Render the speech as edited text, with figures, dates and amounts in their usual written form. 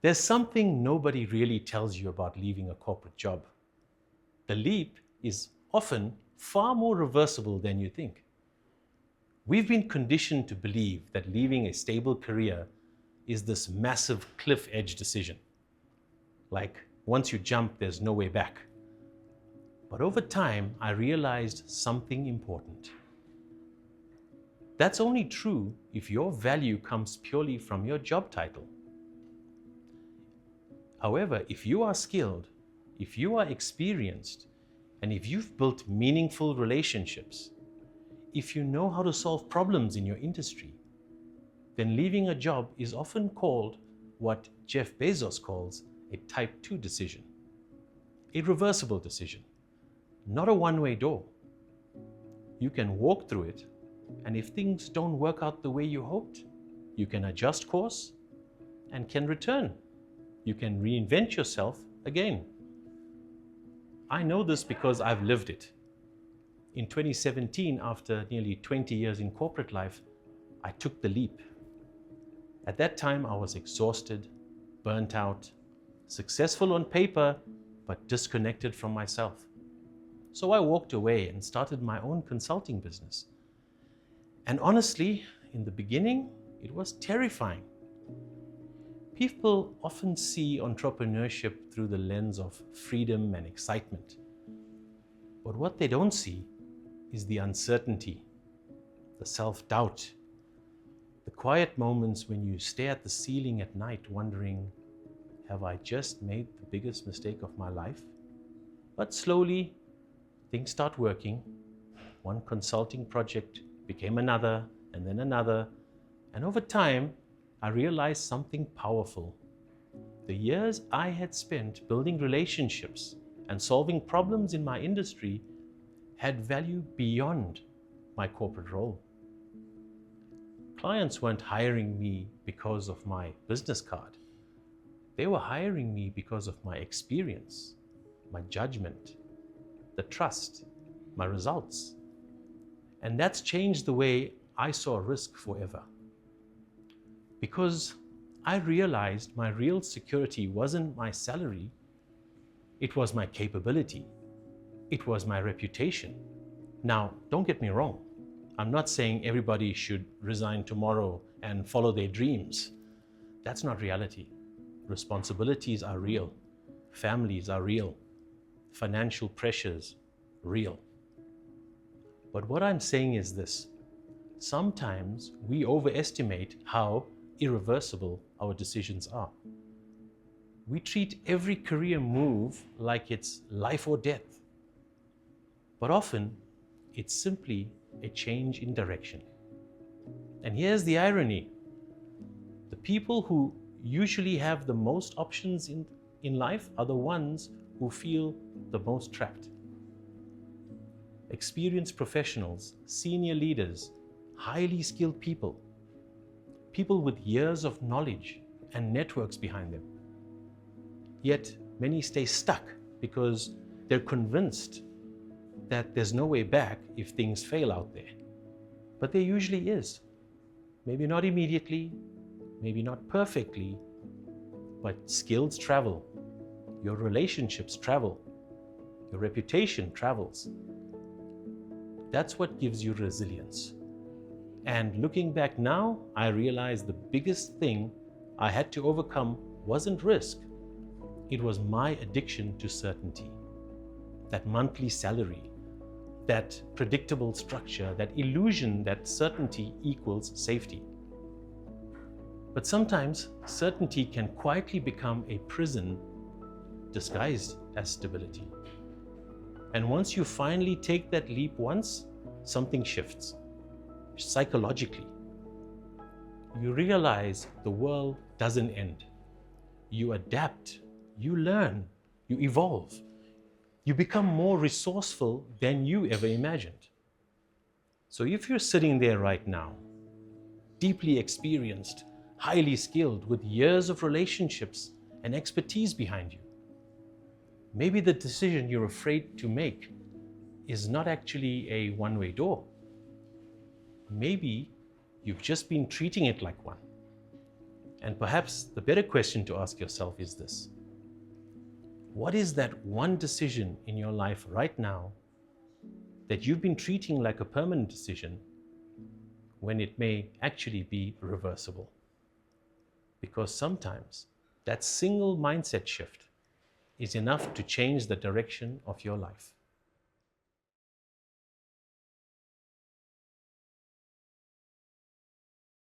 There's something nobody really tells you about leaving a corporate job. The leap is often far more reversible than you think. We've been conditioned to believe that leaving a stable career is this massive cliff edge decision. Like, once you jump, there's no way back. But over time, I realized something important. That's only true if your value comes purely from your job title. However, if you are skilled, if you are experienced, and if you've built meaningful relationships, if you know how to solve problems in your industry, then leaving a job is often called what Jeff Bezos calls a type 2 decision, a reversible decision, not a one-way door. You can walk through it, and if things don't work out the way you hoped, you can adjust course and can return. You can reinvent yourself again. I know this because I've lived it. In 2017, after nearly 20 years in corporate life, I took the leap. At that time, I was exhausted, burnt out, successful on paper, but disconnected from myself. So I walked away and started my own consulting business. And honestly, in the beginning, it was terrifying. People often see entrepreneurship through the lens of freedom and excitement. But what they don't see is the uncertainty, the self-doubt, the quiet moments when you stare at the ceiling at night wondering, have I just made the biggest mistake of my life? But slowly, things start working. One consulting project became another, and then another. And over time, I realized something powerful. The years I had spent building relationships and solving problems in my industry had value beyond my corporate role. Clients weren't hiring me because of my business card. They were hiring me because of my experience, my judgment, the trust, my results. And that's changed the way I saw risk forever. Because I realized my real security wasn't my salary, it was my capability. It was my reputation. Now, don't get me wrong. I'm not saying everybody should resign tomorrow and follow their dreams. That's not reality. Responsibilities are real. Families are real. Financial pressures, real. But what I'm saying is this. Sometimes we overestimate how irreversible our decisions are. We treat every career move like it's life or death. But often, it's simply a change in direction. And here's the irony. The people who usually have the most options in life are the ones who feel the most trapped. Experienced professionals, senior leaders, highly skilled people, people with years of knowledge and networks behind them. Yet many stay stuck because they're convinced that there's no way back if things fail out there. But there usually is. Maybe not immediately, maybe not perfectly, but skills travel, your relationships travel, your reputation travels. That's what gives you resilience. And looking back now, I realize the biggest thing I had to overcome wasn't risk. It was my addiction to certainty. That monthly salary, that predictable structure, that illusion that certainty equals safety. But sometimes certainty can quietly become a prison disguised as stability. And once you finally take that leap once, something shifts. Psychologically, you realize the world doesn't end. You adapt, you learn, you evolve. You become more resourceful than you ever imagined. So if you're sitting there right now, deeply experienced, highly skilled, with years of relationships and expertise behind you, maybe the decision you're afraid to make is not actually a one-way door. Maybe you've just been treating it like one. And perhaps the better question to ask yourself is this: what is that one decision in your life right now that you've been treating like a permanent decision when it may actually be reversible? Because sometimes that single mindset shift is enough to change the direction of your life.